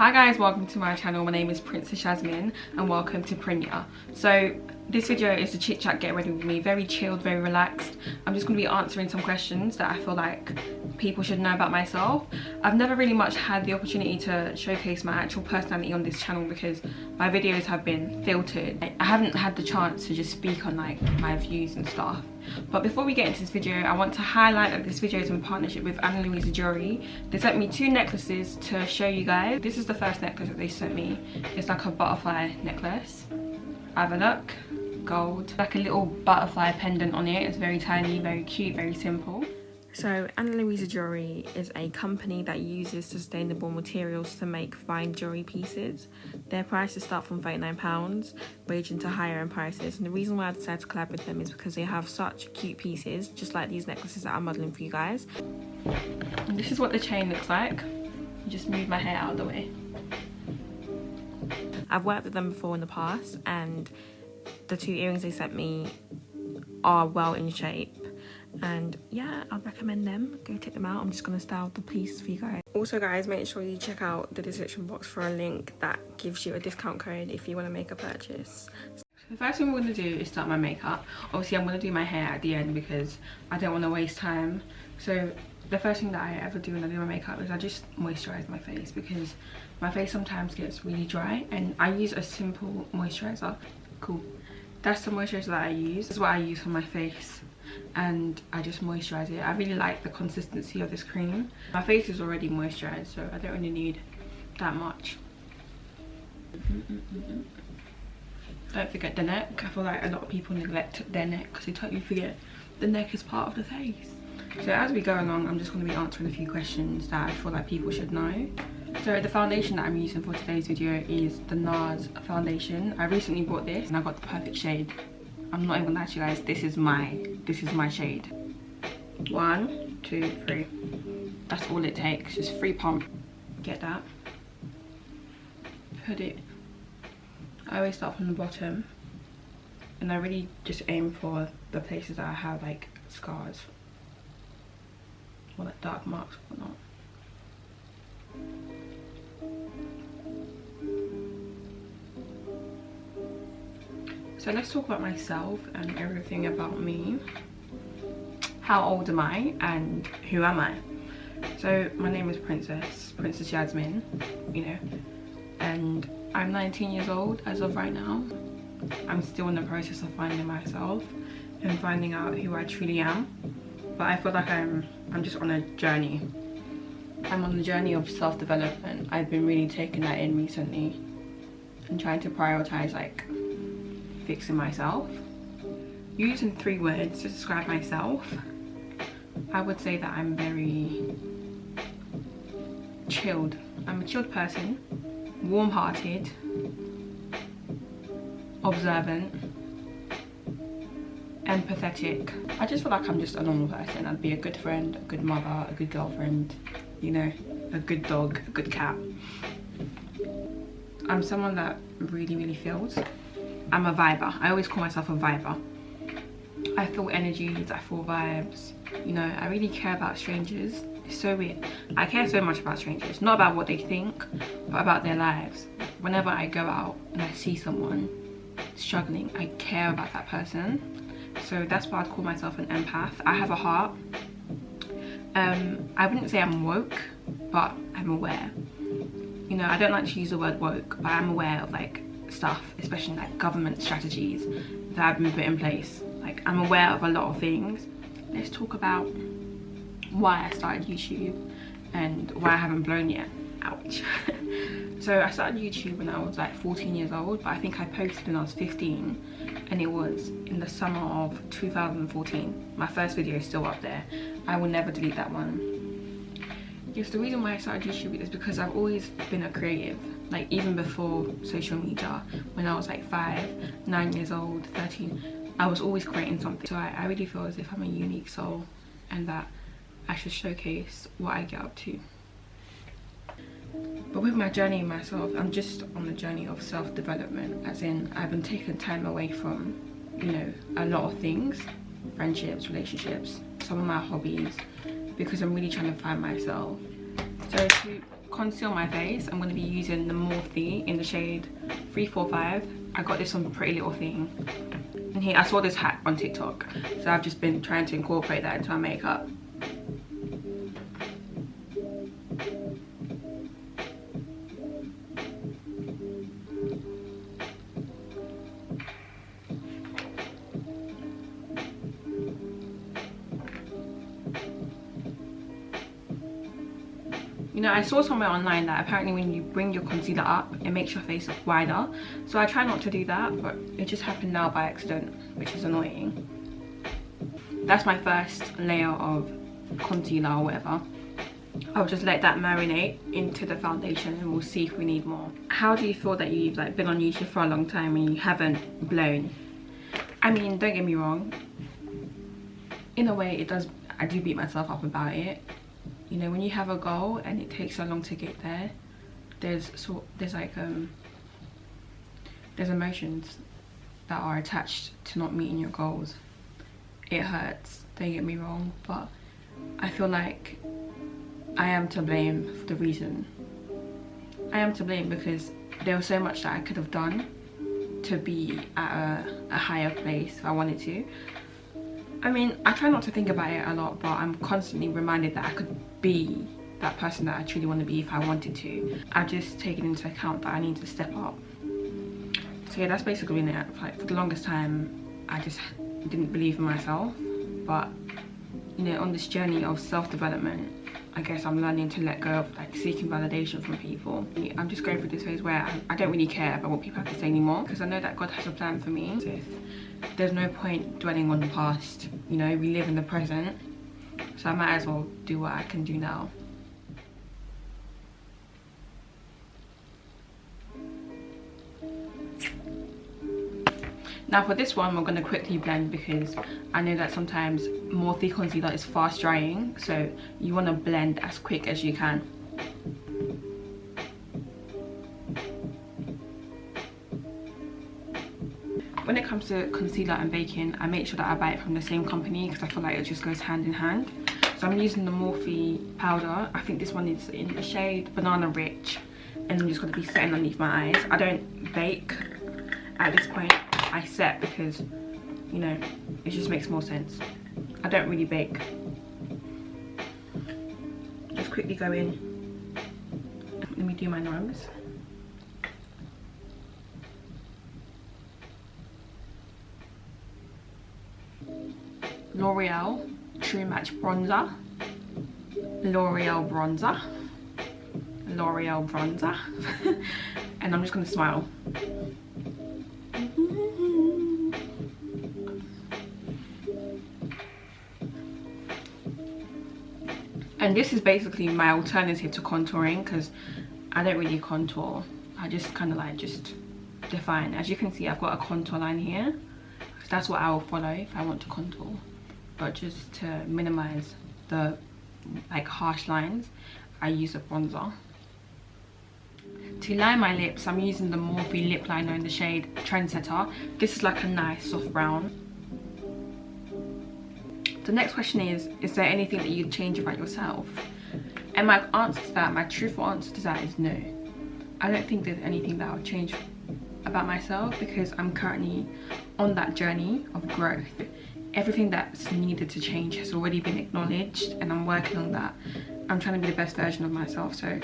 Hi guys, welcome to my channel. My name is Princess Jasmine and welcome to PRINYA. So this video is a chit chat get ready with me, very chilled, very relaxed. I'm just going to be answering some questions that I feel like people should know about myself. I've never really much had the opportunity to showcase my actual personality on this channel because my videos have been filtered. I haven't had the chance to just speak on like my views and stuff. But before we get into this video, I want to highlight that this video is in partnership with Ana Luisa jewelry. They sent me two necklaces to show you guys. This is the first necklace that they sent me. It's like a butterfly necklace. Have a look. Gold. Like a little butterfly pendant on it. It's very tiny, very cute, very simple. So Ana Luisa Jewelry is a company that uses sustainable materials to make fine jewelry pieces. Their prices start from £39, ranging to higher end prices. And the reason why I decided to collab with them is because they have such cute pieces, just like these necklaces that I'm modelling for you guys. And this is what the chain looks like. Just move my hair out of the way. I've worked with them before in the past, and the two earrings they sent me are well in shape. And yeah, I'd recommend them. Go check them out. I'm just going to style the piece for you guys. Also guys, make sure you check out the description box for a link that gives you a discount code if you want to make a purchase. So the first thing we're going to do is start my makeup. Obviously I'm going to do my hair at the end because I don't want to waste time. So the first thing that I ever do when I do my makeup is I just moisturize my face because my face sometimes gets really dry, and I use a simple moisturizer. Cool. That's the moisturizer that I use. This is what I use for my face, and I just moisturize it. I really like the consistency of this cream. My face is already moisturized, so I don't really need that much. Don't forget the neck. I feel like a lot of people neglect their neck because they totally forget the neck is part of the face. So as we go along, I'm just going to be answering a few questions that I feel like people should know. So the foundation that I'm using for today's video is the Nars foundation. I recently bought this and I got the perfect shade. I'm not even gonna lie to you guys, this is my shade. 1, 2, 3. That's all it takes, just 3 pump. Get that. Put it. I always start from the bottom, and I really just aim for the places that I have like scars or like dark marks or whatnot. So let's talk about myself and everything about me. How old am I and who am I? So my name is Princess Jasmine, you know, and I'm 19 years old as of right now. I'm still in the process of finding myself and finding out who I truly am. But I feel like I'm just on a journey. I'm on the journey of self-development. I've been really taking that in recently and trying to prioritize like fixing myself. Using 3 words to describe myself, I would say that I'm very chilled. I'm a chilled person, warm-hearted, observant, empathetic. I just feel like I'm just a normal person. I'd be a good friend, a good mother, a good girlfriend, you know, a good dog, a good cat. I'm someone that really feels. I'm a viber. I always call myself a viber. I feel energies, I feel vibes. You know, I really care about strangers. It's so weird. I care so much about strangers. Not about what they think, but about their lives. Whenever I go out and I see someone struggling, I care about that person. So that's why I'd call myself an empath. I have a heart. I wouldn't say I'm woke, but I'm aware. You know, I don't like to use the word woke, but I'm aware of like stuff, especially like government strategies that have been put in place. Like, I'm aware of a lot of things. Let's talk about why I started YouTube and why I haven't blown yet. Ouch. So I started YouTube when I was like 14 years old, but I think I posted when I was 15, and it was in the summer of 2014. My first video is still up there. I will never delete that one. Yes, the reason why I started YouTube is because I've always been a creative. Like, even before social media, when I was like 5, 9 years old, 13, I was always creating something. So I really feel as if I'm a unique soul and that I should showcase what I get up to. But with my journey myself, I'm just on the journey of self-development, as in I've been taking time away from, you know, a lot of things, friendships, relationships, some of my hobbies, because I'm really trying to find myself. So to conceal my face, I'm going to be using the Morphe in the shade 345. I got this on Pretty Little Thing. And here, I saw this hat on TikTok, so I've just been trying to incorporate that into my makeup. You know, I saw somewhere online that apparently when you bring your concealer up, it makes your face look wider. So I try not to do that, but it just happened now by accident, which is annoying. That's my first layer of concealer or whatever. I'll just let that marinate into the foundation and we'll see if we need more. How do you feel that you've like been on YouTube for a long time and you haven't blown? I mean, don't get me wrong. In a way, I do beat myself up about it. You know, when you have a goal and it takes so long to get there, there's emotions that are attached to not meeting your goals. It hurts, don't get me wrong, but I feel like I am to blame for the reason. I am to blame because there was so much that I could have done to be at a higher place if I wanted to. I mean, I try not to think about it a lot, but I'm constantly reminded that I could be that person that I truly want to be if I wanted to. I've just taken into account that I need to step up. So yeah, that's basically it. Like, for the longest time, I just didn't believe in myself. But, you know, on this journey of self-development, I guess I'm learning to let go of like seeking validation from people. I'm just going through this phase where I don't really care about what people have to say anymore, because I know that God has a plan for me. So there's no point dwelling on the past, you know, we live in the present. So I might as well do what I can do now. Now for this one, we're going to quickly blend because I know that sometimes Morphe concealer is fast drying, so you want to blend as quick as you can. When it comes to concealer and baking, I make sure that I buy it from the same company because I feel like it just goes hand in hand. So I'm using the Morphe powder. I think this one is in the shade Banana Rich, and I'm just going to be setting underneath my eyes. I don't bake at this point. I set because, you know, it just makes more sense. I don't really bake. Just quickly go in. Let me do my nose. L'Oreal True Match Bronzer. L'Oreal Bronzer. L'Oreal Bronzer. And I'm just going to smile. And this is basically my alternative to contouring because I don't really contour. I just kind of like just define. As you can see, I've got a contour line here. So that's what I will follow if I want to contour. But just to minimize the like harsh lines, I use a bronzer. To line my lips, I'm using the Morphe lip liner in the shade Trendsetter. This is like a nice soft brown. The next question is there anything that you'd change about yourself? And my answer to that, my truthful answer to that is no. I don't think there's anything that I would change about myself because I'm currently on that journey of growth. Everything that's needed to change has already been acknowledged and I'm working on that. I'm trying to be the best version of myself, so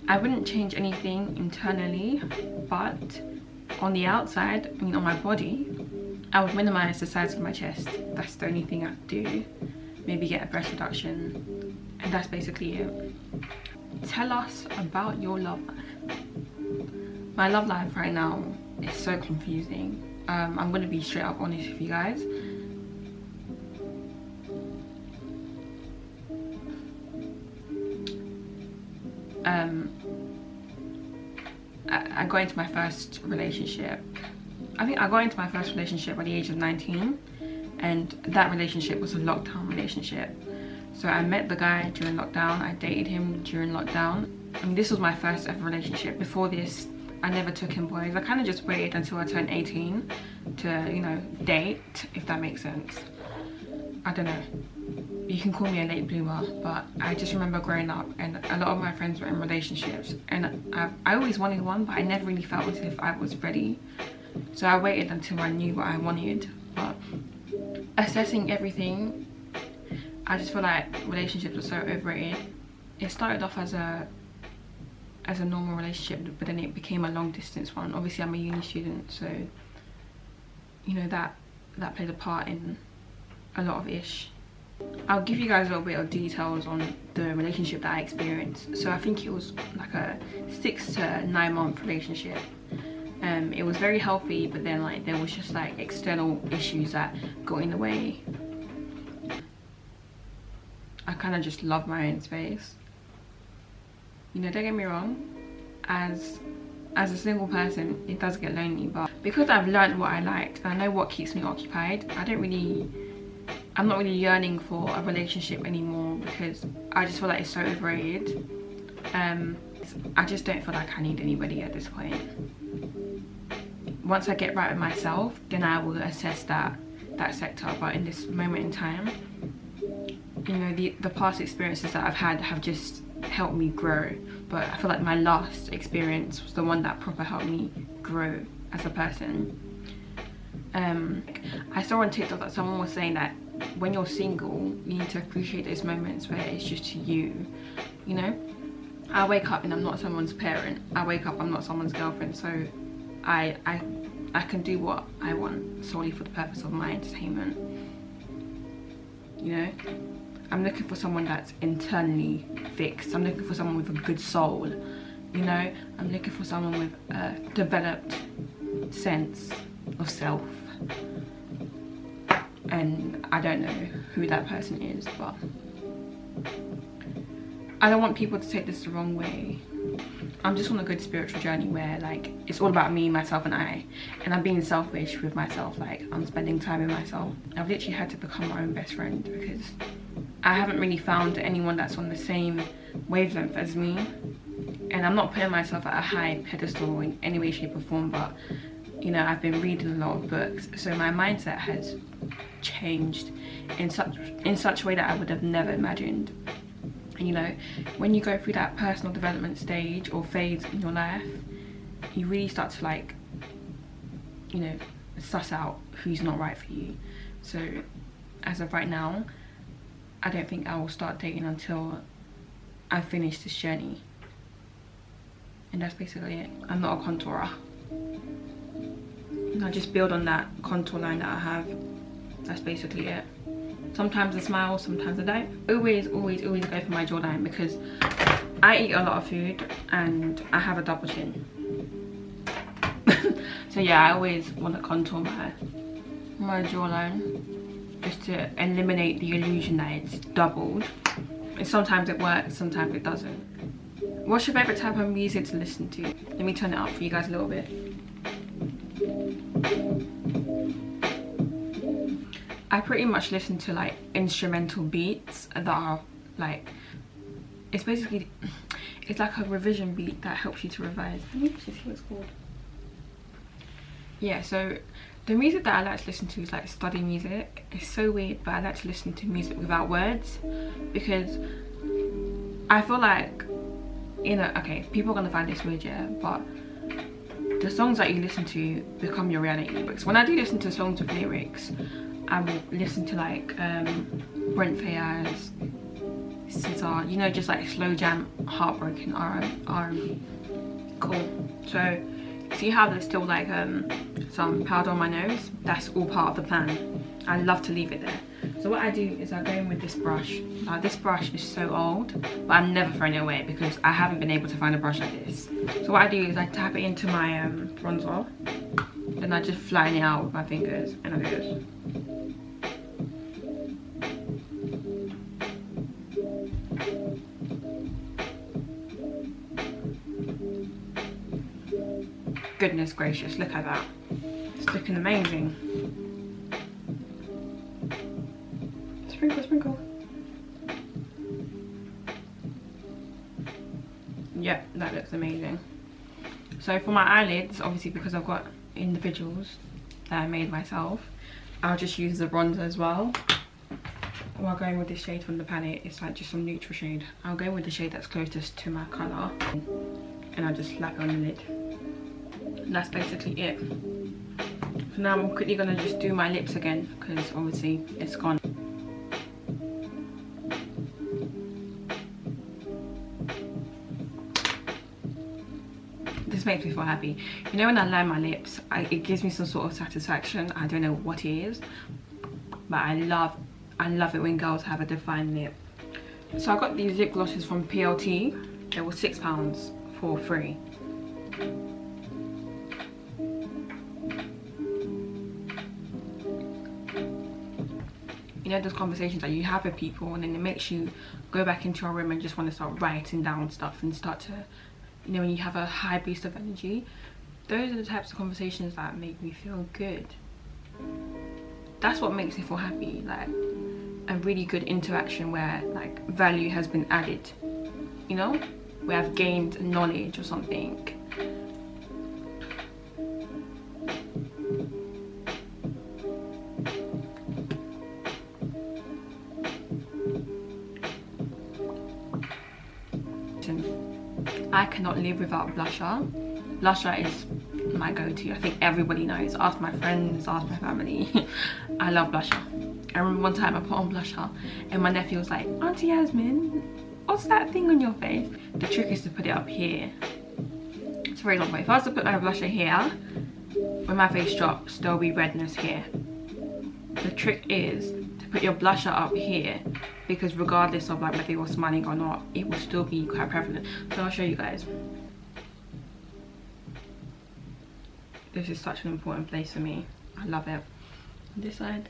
I wouldn't change anything internally, but on the outside, I mean on my body, I would minimize the size of my chest. That's the only thing I'd do. Maybe get a breast reduction, and that's basically it. Tell us about your love life. My love life right now is so confusing. I'm gonna be straight up honest with you guys. I got into my first relationship. I think I got into my first relationship at the age of 19, and that relationship was a lockdown relationship. So I met the guy during lockdown, I dated him during lockdown. I mean, this was my first ever relationship. Before this, I never took in boys. I kind of just waited until I turned 18 to, you know, date, if that makes sense. I don't know. you can call me a late bloomer, but I just remember growing up and a lot of my friends were in relationships, and I always wanted one, but I never really felt as if I was ready. So I waited until I knew what I wanted. But assessing everything, I just feel like relationships are so overrated. It started off as a normal relationship, but then it became a long distance one. Obviously I'm a uni student, so you know that played a part in a lot of ish. I'll give you guys a little bit of details on the relationship that I experienced. So I think it was like a 6 to 9 month relationship. It was very healthy, but then like there was just like external issues that got in the way. I kind of just love my own space. You know, don't get me wrong, as a single person it does get lonely, but because I've learned what I liked and I know what keeps me occupied, I'm not really yearning for a relationship anymore, because I just feel like it's so overrated. I just don't feel like I need anybody at this point. Once I get right with myself, then I will assess that sector. But in this moment in time, you know, the past experiences that I've had have just helped me grow. But I feel like my last experience was the one that proper helped me grow as a person. I saw on TikTok that someone was saying that when you're single, you need to appreciate those moments where it's just you. You know, I wake up and I'm not someone's parent. I wake up, I'm not someone's girlfriend. So I can do what I want solely for the purpose of my entertainment. You know, I'm looking for someone that's internally fixed. I'm looking for someone with a good soul. You know, I'm looking for someone with a developed sense of self. And I don't know who that person is, but I don't want people to take this the wrong way. I'm just on a good spiritual journey where like it's all about me, myself and I, and I'm being selfish with myself. Like I'm spending time with myself. I've literally had to become my own best friend because I haven't really found anyone that's on the same wavelength as me. And I'm not putting myself at a high pedestal in any way, shape or form, but you know, I've been reading a lot of books, so my mindset has changed in such a way that I would have never imagined. And you know, when you go through that personal development stage or phase in your life, you really start to like, you know, suss out who's not right for you. So as of right now, I don't think I will start dating until I finish this journey. And that's basically it. I'm not a contourer. And I just build on that contour line that I have. That's basically it. Sometimes I smile, sometimes I don't. Always go for my jawline because I eat a lot of food and I have a double chin. So yeah, I always want to contour my jawline just to eliminate the illusion that it's doubled. And sometimes it works, sometimes it doesn't. What's your favourite type of music to listen to? Let me turn it up for you guys a little bit. I pretty much listen to like instrumental beats that are like, it's like a revision beat that helps you to revise. Let me just see what it's called. Yeah, so the music that I like to listen to is like study music. It's so weird, but I like to listen to music without words because I feel like, you know, okay, people are gonna find this weird, yeah, but the songs that you listen to become your reality. Because when I do listen to songs with lyrics, I will listen to like Brent Faiyaz, Cesar, you know, just like slow jam, heartbroken R&B. Cool. So see how there's still like some powder on my nose? That's all part of the plan. I love to leave it there. So what I do is I go in with this brush. This brush is so old, but I'm never throwing it away because I haven't been able to find a brush like this. So what I do is I tap it into my bronzer, then I just flatten it out with my fingers and I do this. Goodness gracious, look at that. It's looking amazing. Sprinkle, sprinkle. Yep, that looks amazing. So for my eyelids, obviously because I've got individuals that I made myself, I'll just use the bronzer as well. while going with this shade from the palette, it's like just some neutral shade. I'll go with the shade that's closest to my colour and I'll just slap it on the lid. And that's basically it. So now I'm quickly gonna just do my lips again because obviously it's gone. This makes me feel happy. You know, when I line my lips, it gives me some sort of satisfaction. I don't know what it is, but I love it when girls have a defined lip. So I got these lip glosses from PLT. They were £6 for free. You know, those conversations that you have with people and then it makes you go back into your room and just want to start writing down stuff and start to, you know, when you have a high boost of energy. Those are the types of conversations that make me feel good. That's what makes me feel happy, like a really good interaction where like value has been added, you know, where I've gained knowledge or something. I cannot live without blusher. Blusher is my go-to. I think everybody knows. Ask my friends, ask my family. I love blusher. I remember one time I put on blusher and my nephew was like, Auntie Yasmin, what's that thing on your face? The trick is to put it up here. So for example, if I was to put my blusher here, when my face drops, there'll be redness here. The trick is to put your blusher up here, because regardless of like whether you're smiling or not, it will still be quite prevalent. So I'll show you guys. This is such an important place for me. I love it. This side.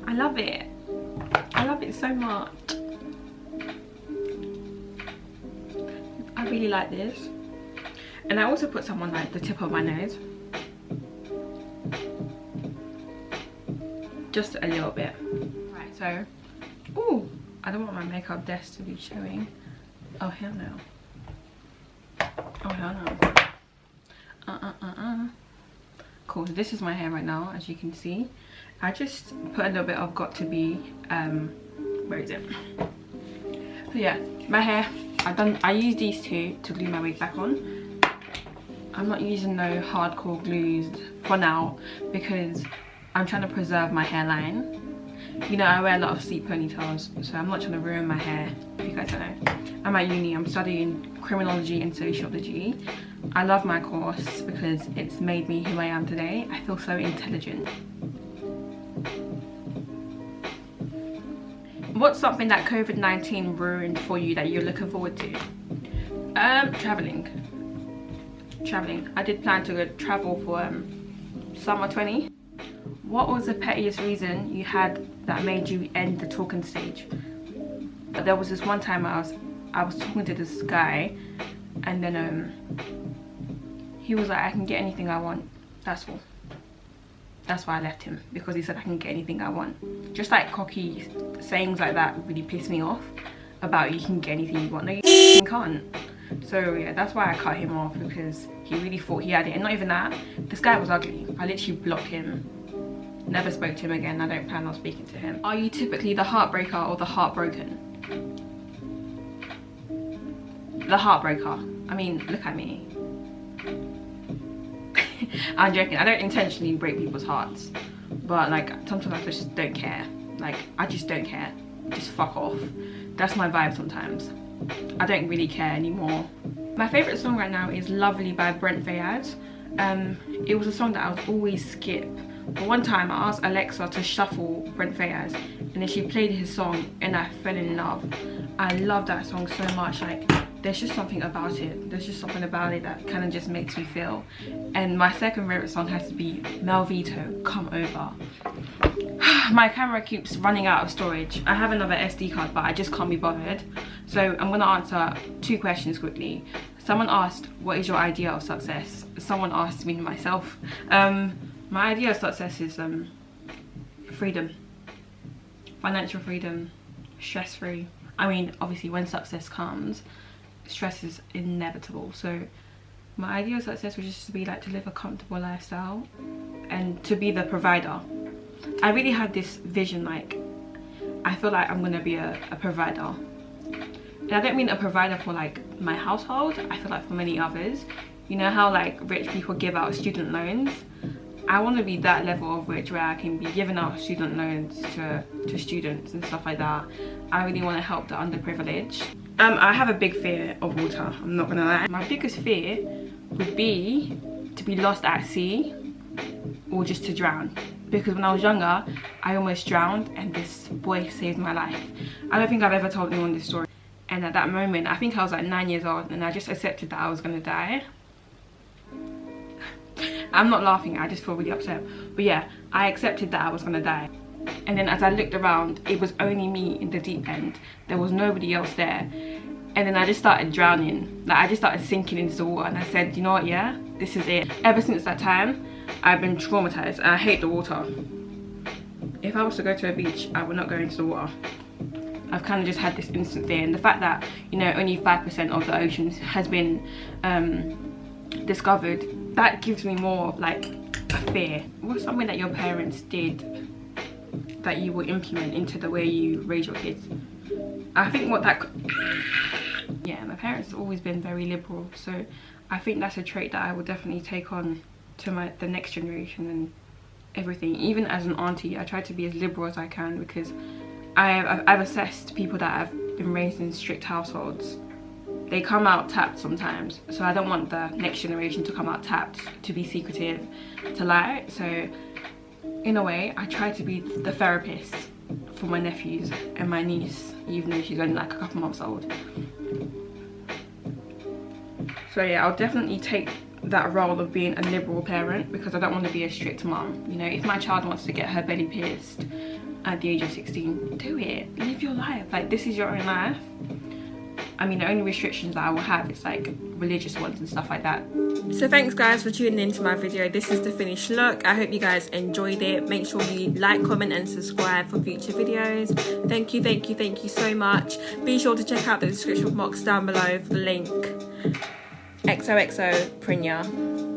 I love it. I love it so much. I really like this. And I also put some on like the tip of my nose. Just a little bit. Right, so, ooh, I don't want my makeup desk to be showing. Oh hell no. Oh hell no. Cool, so this is my hair right now, as you can see. I just put a little bit of Got To Be, where is it? So yeah, my hair, I use these two to glue my wig back on. I'm not using no hardcore glues for now because I'm trying to preserve my hairline. You know, I wear a lot of sleek ponytails, so I'm not trying to ruin my hair, if you guys don't know. I'm at uni, I'm studying criminology and sociology. I love my course because it's made me who I am today. I feel so intelligent. What's something that COVID-19 ruined for you that you're looking forward to? Traveling. I did plan to go travel for summer 20. What was the pettiest reason you had that made you end the talking stage? There was this one time I was talking to this guy, and then he was like, I can get anything I want, that's all. That's why I left him, because he said I can get anything I want. Just like cocky sayings like that really piss me off, about you can get anything you want. No, you can't. So yeah, that's why I cut him off, because he really thought he had it. And not even that, this guy was ugly. I literally blocked him. Never spoke to him again. I don't plan on speaking to him. Are you typically the heartbreaker or the heartbroken? The heartbreaker. I mean, look at me. I'm joking. I don't intentionally break people's hearts, but like sometimes I just don't care. Like I just don't care. Just fuck off. That's my vibe sometimes. I don't really care anymore. My favourite song right now is Lovely by Brent Faiyaz. It was a song that I would always skip. But one time I asked Alexa to shuffle Brent Faiyaz, and then she played his song and I fell in love. I love that song so much. Like there's just something about it. There's just something about it that kind of just makes me feel. And my second favourite song has to be Malvito, Come Over. My camera keeps running out of storage. I have another SD card, but I just can't be bothered. So I'm gonna answer two questions quickly. Someone asked, what is your idea of success? Someone asked me myself. My idea of success is freedom. Financial freedom, stress-free. I mean, obviously when success comes, stress is inevitable. So My ideal of success was just to be like to live a comfortable lifestyle and to be the provider. I really had this vision, like I feel like I'm gonna be a provider. And I don't mean a provider for like my household, I feel like for many others. You know how like rich people give out student loans? I want to be that level of rich where I can be giving out student loans to students and stuff like that. I really want to help the underprivileged. I have a big fear of water, I'm not gonna lie. My biggest fear would be to be lost at sea or just to drown. Because when I was younger, I almost drowned and this boy saved my life. I don't think I've ever told anyone this story. And at that moment, I think I was like 9 years old and I just accepted that I was gonna die. I'm not laughing, I just feel really upset. But yeah, I accepted that I was gonna die. And then as I looked around, it was only me in the deep end. There was nobody else there. And then I just started drowning. Like I just started sinking into the water and I said, you know what, yeah, this is it. Ever since that time, I've been traumatized and I hate the water. If I was to go to a beach, I would not go into the water. I've kind of just had this instant fear, and the fact that, you know, only 5% of the ocean has been discovered, that gives me more of like a fear. What's something that your parents did that you will implement into the way you raise your kids? I think what that, yeah, my parents have always been very liberal, so I think that's a trait that I will definitely take on to the next generation and everything. Even as an auntie, I try to be as liberal as I can because I've assessed people that have been raised in strict households. They come out tapped sometimes, so I don't want the next generation to come out tapped, to be secretive, to lie. So in a way, I try to be the therapist for my nephews and my niece, even though she's only like a couple months old. So yeah, I'll definitely take that role of being a liberal parent because I don't want to be a strict mum. You know, if my child wants to get her belly pierced at the age of 16, do it. Live your life. Like, this is your own life. I mean, the only restrictions that I will have is like religious ones and stuff like that. So thanks guys for tuning into my video. This is the finished look. I hope you guys enjoyed it. Make sure you like, comment and subscribe for future videos. Thank you so much. Be sure to check out the description box down below for the link. XOXO PRINYA.